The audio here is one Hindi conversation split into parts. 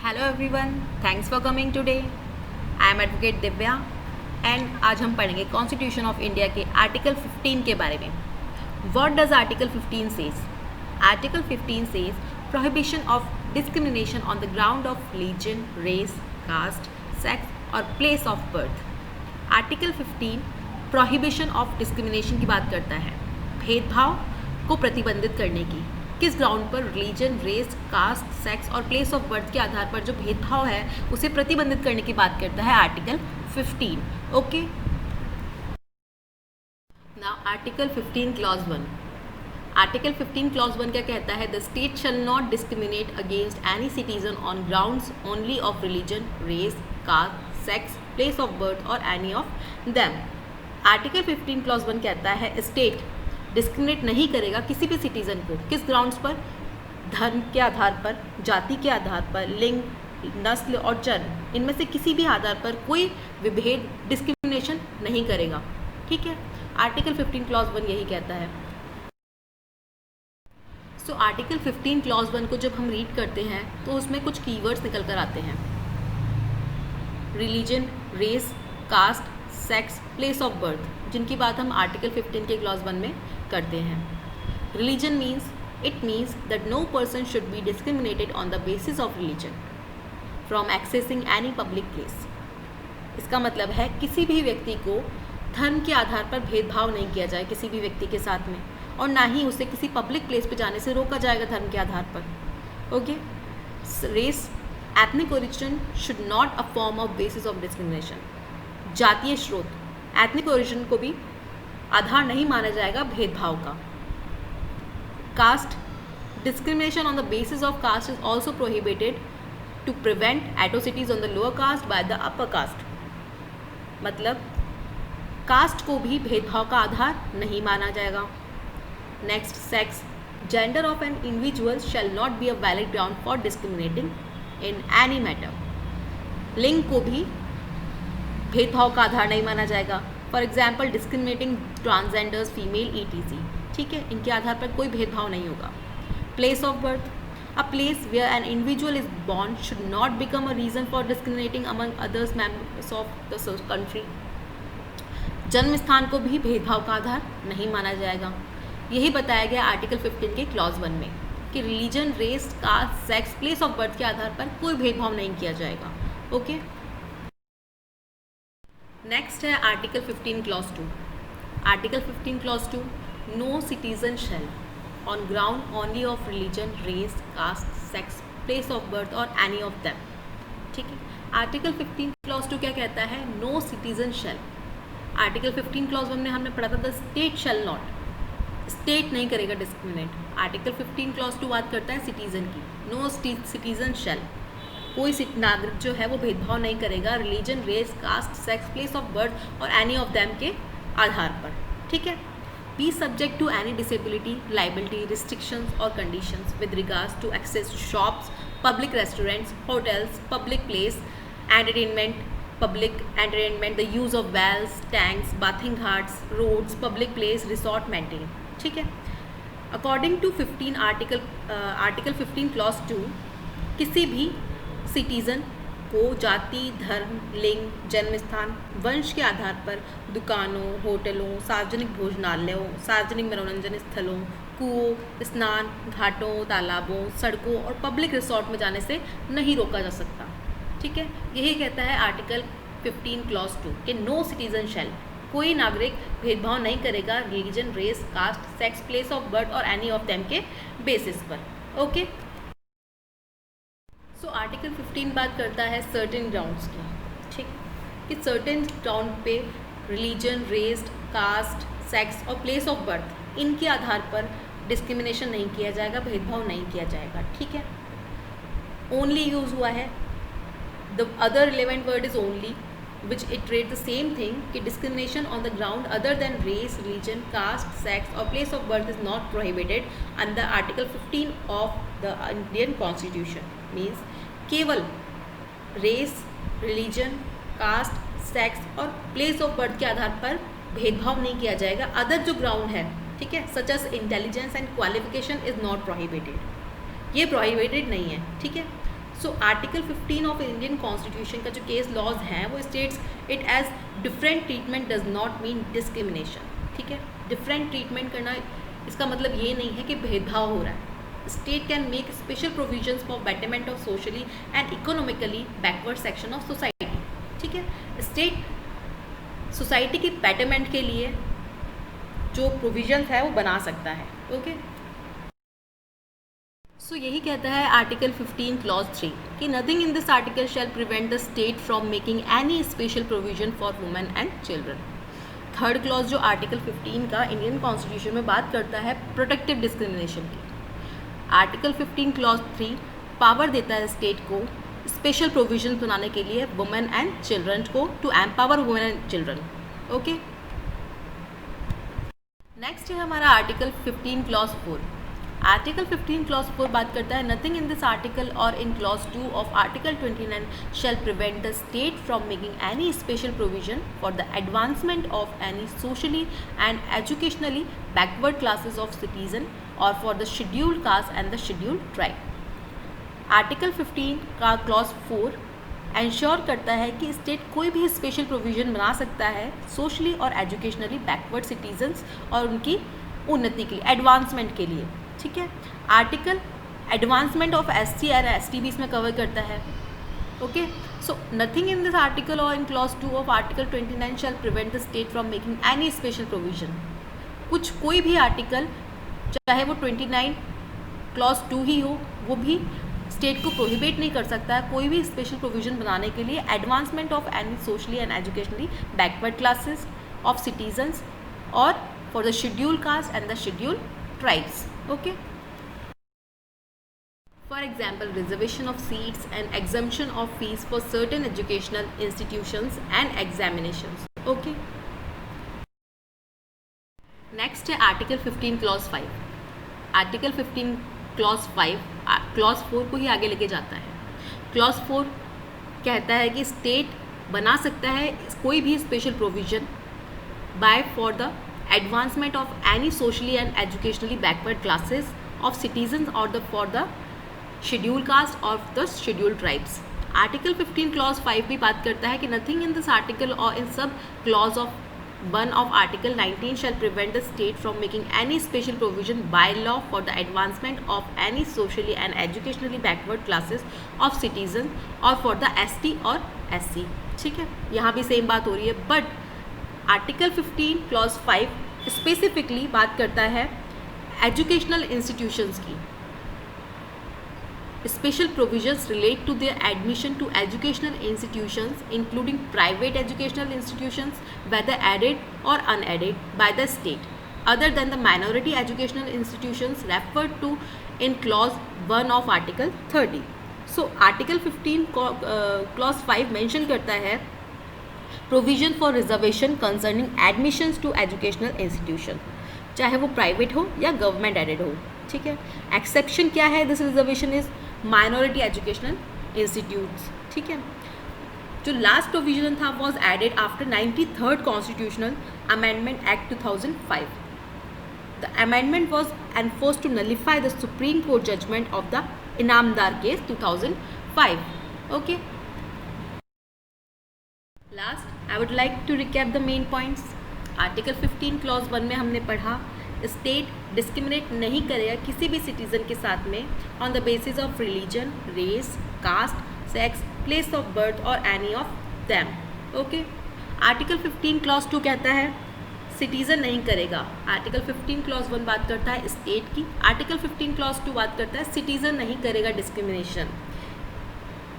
Hello everyone, thanks for coming today. I am advocate Divya and आज हम पढ़ेंगे कॉन्स्टिट्यूशन ऑफ इंडिया के आर्टिकल 15 के बारे में। What does article 15 says? Article 15 says prohibition of discrimination on the ground of religion, race, caste, sex और place of birth. Article 15 prohibition of discrimination की बात करता है, भेदभाव को प्रतिबंधित करने की। किस ग्राउंड पर? रिलीजन, रेस, कास्ट, सेक्स और प्लेस ऑफ बर्थ के आधार पर जो भेदभाव है उसे प्रतिबंधित करने की बात करता है article 15। Okay, now article 15 clause 1। Article 15 clause 1 क्या कहता है? The state shall not discriminate against any citizen on grounds only of religion, race, caste, sex, place of birth और any of them. Article 15 clause 1 कहता है स्टेट डिस्क्रिमिनेट नहीं करेगा किसी भी सिटीज़न को। किस ग्राउंड्स पर? धर्म के आधार पर, जाति के आधार पर, लिंग, नस्ल और जन्म, इनमें से किसी भी आधार पर कोई विभेद, डिस्क्रिमिनेशन नहीं करेगा। ठीक है, आर्टिकल 15 क्लॉज 1 यही कहता है। सो आर्टिकल 15 क्लॉज 1 को जब हम रीड करते हैं तो उसमें कुछ कीवर्ड्स निकल कर आते हैं। Religion, race, caste, sex, place of birth, जिनकी बात हम आर्टिकल 15 के क्लॉज 1 में करते हैं। Religion means that no person should be discriminated on the basis of religion from accessing any public place. इसका मतलब है किसी भी व्यक्ति को धर्म के आधार पर भेदभाव नहीं किया जाए किसी भी व्यक्ति के साथ में, और ना ही उसे किसी पब्लिक प्लेस पे जाने से रोका जाएगा धर्म के आधार पर। Okay, race, ethnic origin should not a form of basis of discrimination. जातीय स्रोत, एथनिक ओरिजिन को भी आधार नहीं माना जाएगा भेदभाव का। Caste, discrimination on the basis of caste is also prohibited to prevent atrocities on the lower caste by the upper caste. मतलब कास्ट को भी भेदभाव का आधार नहीं माना जाएगा। Next, sex, gender of an individual shall not be a valid ground for discriminating in any matter. लिंग को भी भेदभाव का आधार नहीं माना जाएगा। For example discriminating transgenders, female, ETC। ठीक है, इनके आधार पर कोई भेदभाव नहीं होगा। Place of birth, a place where an individual is born should not become a reason for discriminating among others members of the country. जन्म स्थान को भी भेदभाव का आधार नहीं माना जाएगा। यही बताया गया आर्टिकल 15 के क्लॉज 1 में कि religion, race, caste, sex, place of birth के आधार पर कोई भेदभाव नहीं किया जाएगा। ओके, नेक्स्ट है article 15 clause 2। Article 15 clause 2, no citizen shall on ground only of religion, race, caste, sex, place of birth और एनी ऑफ देम। ठीक है, आर्टिकल 15 क्लॉज 2 क्या कहता है? No citizen shall. Article 15 clause 1 में हमने पढ़ा था the state shall not, state नहीं करेगा डिस्क्रिमिनेट। आर्टिकल 15 क्लॉज 2 बात करता है सिटीजन की। नो सिटीजन शैल, कोई नागरिक जो है वो भेदभाव नहीं करेगा religion, race, caste, sex, place of birth और एनी ऑफ देम के आधार पर। ठीक है, be subject to any disability, liability, restrictions और conditions with regards to access to shops, public restaurants, hotels, public place, public entertainment, the use of wells, tanks, bathing ghats, roads, public place, resort maintain. ठीक है, अकॉर्डिंग टू आर्टिकल 15 क्लॉज 2, किसी भी सिटीज़न को जाति, धर्म, लिंग, जन्म स्थान, वंश के आधार पर दुकानों, होटलों, सार्वजनिक भोजनालयों, सार्वजनिक मनोरंजन स्थलों, कुओं, स्नान घाटों, तालाबों, सड़कों और पब्लिक रिसोर्ट में जाने से नहीं रोका जा सकता। ठीक है, यही कहता है आर्टिकल 15 क्लॉज 2 कि नो सिटीजन शैल, कोई नागरिक भेदभाव नहीं करेगा religion, race, caste, sex, place of birth और एनी ऑफ देम के बेसिस पर। ओके, सो आर्टिकल 15 बात करता है सर्टेन ग्राउंड्स की। ठीक, कि सर्टेन ग्राउंड पे रिलीजन, रेस, कास्ट, सेक्स और प्लेस ऑफ बर्थ, इनके आधार पर डिस्क्रिमिनेशन नहीं किया जाएगा, भेदभाव नहीं किया जाएगा। ठीक है, ओनली यूज़ हुआ है, the other relevant word is only which iterate the same thing कि discrimination on the ground other than race, religion, caste, sex or place of birth is not prohibited under Article 15 of the Indian Constitution। means केवल रेस, रिलीजन, कास्ट, सेक्स और प्लेस ऑफ बर्थ के आधार पर भेदभाव नहीं किया जाएगा। अदर जो ग्राउंड है, ठीक है, such as intelligence and qualification is not prohibited, ये प्रोहिबिटेड नहीं है। ठीक है, so article 15 of Indian constitution का जो केस लॉज हैं वो states it as different treatment does not mean discrimination, ठीक है। डिफरेंट ट्रीटमेंट करना इसका मतलब ये नहीं है कि भेदभाव हो रहा है। State can make special provisions for betterment of socially and economically backward section of society, ठीक है। स्टेट सोसाइटी की बेटरमेंट के लिए जो प्रोविजंस है वो बना सकता है, ओके। सो यही कहता है आर्टिकल 15 क्लॉज 3 कि nothing in this article shall prevent the state from making any special provision for women and children. Third clause जो आर्टिकल 15 का इंडियन कॉन्स्टिट्यूशन में बात करता है प्रोटेक्टिव डिस्क्रिमिनेशन की। आर्टिकल 15 क्लॉज 3 पावर देता है स्टेट को स्पेशल प्रोविजन बनाने के लिए वुमेन एंड चिल्ड्रन को, to empower women and children, okay. Next है हमारा आर्टिकल 15 क्लॉज 4। आर्टिकल 15 क्लॉज 4 बात करता है नथिंग इन दिस आर्टिकल और in clause 2 of article 29 shall prevent the state from making any special provision for the advancement of any socially and educationally backward classes of citizen और for the scheduled caste and the scheduled tribe. Article 15 का क्लॉज 4 एंश्योर करता है कि स्टेट कोई भी स्पेशल प्रोविजन बना सकता है सोशली और एजुकेशनली बैकवर्ड सिटीजन्स और उनकी उन्नति के लिए, एडवांसमेंट के लिए, ठीक है। आर्टिकल एडवांसमेंट ऑफ SC और ST भी इसमें कवर करता है, okay. So nothing in this article और in clause 2 of article 29 shall prevent the state from making any special provision. कोई भी आर्टिकल चाहे वो 29 क्लॉज 2 ही हो, वो भी स्टेट को प्रोहिबिट नहीं कर सकता है कोई भी स्पेशल प्रोविजन बनाने के लिए advancement of any socially and educationally backward classes of citizens और for the scheduled caste and the scheduled tribes, okay. For example, reservation of seats and exemption of fees for certain educational institutions and examinations, okay. Next है article 15 clause 5। Article 15 clause 5 clause 4 को ही आगे लेके जाता है। क्लॉज 4 कहता है कि स्टेट बना सकता है कोई भी special provision by for the advancement of any socially and educationally backward classes of citizens और for the schedule caste of the schedule tribes. Article 15 clause 5 भी बात करता है कि नथिंग इन दिस आर्टिकल और in sub clause of 1 of Article 19 shall prevent the state from making any special provision by law for the advancement of any socially and educationally backward classes of citizens or for the ST और SC, ठीक है। यहाँ भी सेम बात हो रही है, बट आर्टिकल 15 क्लॉज 5 स्पेसिफिकली बात करता है एजुकेशनल इंस्टीट्यूशंस की। Special provisions relate to their admission to educational institutions, including private educational institutions, whether aided or unaided by the state, other than the minority educational institutions referred to in Clause 1 of Article 30. So, Article 15 Clause 5 mention करता है provision for reservation concerning admissions to educational institution, चाहे वो private हो या government aided हो, ठीक है। एक्सेप्शन क्या है? This reservation is minority educational institutes, ठीक है। जो लास्ट प्रोविजन था was added after 93rd constitutional amendment act 2005. The amendment was enforced to nullify the supreme court judgment of the Inamdar case 2005. Okay, last I would like to recap the main points. Article 15 clause 1 में हमने पढ़ा स्टेट डिस्क्रिमिनेट नहीं करेगा किसी भी सिटीज़न के साथ में on the basis of religion, race, caste, sex, place of birth और any of them. Okay. Article 15 clause 2 कहता है सिटीज़न नहीं करेगा. आर्टिकल 15 क्लॉज 1 बात करता है स्टेट की. आर्टिकल 15 क्लॉज 2 बात करता है सिटीज़न नहीं करेगा discrimination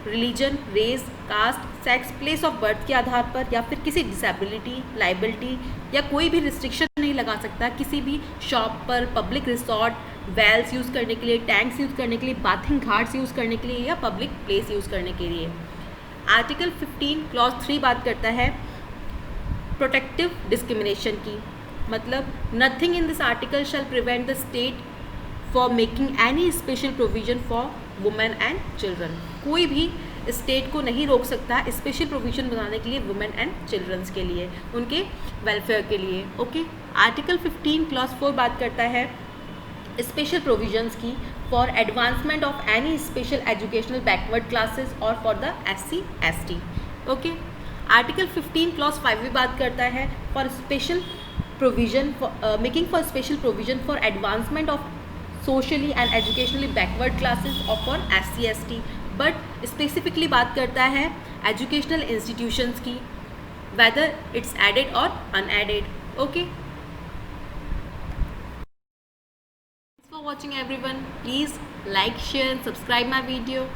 religion, race, caste, sex, place of birth के आधार पर या फिर किसी डिसेबिलिटी, लाइबिलिटी या कोई भी रिस्ट्रिक्शन नहीं लगा सकता किसी भी शॉप पर, पब्लिक रिसोर्ट, वेल्स यूज़ करने के लिए, टैंक्स यूज़ करने के लिए, बाथिंग घाट्स यूज़ करने के लिए या पब्लिक प्लेस यूज़ करने के लिए. आर्टिकल 15 क्लॉज 3 बात करता है प्रोटेक्टिव डिस्क्रिमिनेशन की. मतलब nothing in this article shall prevent the state for making any special provision for women and children. कोई भी स्टेट को नहीं रोक सकता स्पेशल प्रोविजन बनाने के लिए वुमेन एंड चिल्ड्रंस के लिए, उनके वेलफेयर के लिए. ओके. आर्टिकल 15 क्लॉज 4 बात करता है स्पेशल प्रोविजंस की for advancement of any special educational backward classes or for the SC ST. Okay, article 15 clause 5 भी बात करता है for special provision making for special provision for advancement of socially and educationally backward classes और for SC ST, but specifically बात करता है एजुकेशनल इंस्टीट्यूशंस की, whether it's added or unadded. Okay, thanks for watching everyone. Please like, share and subscribe my video.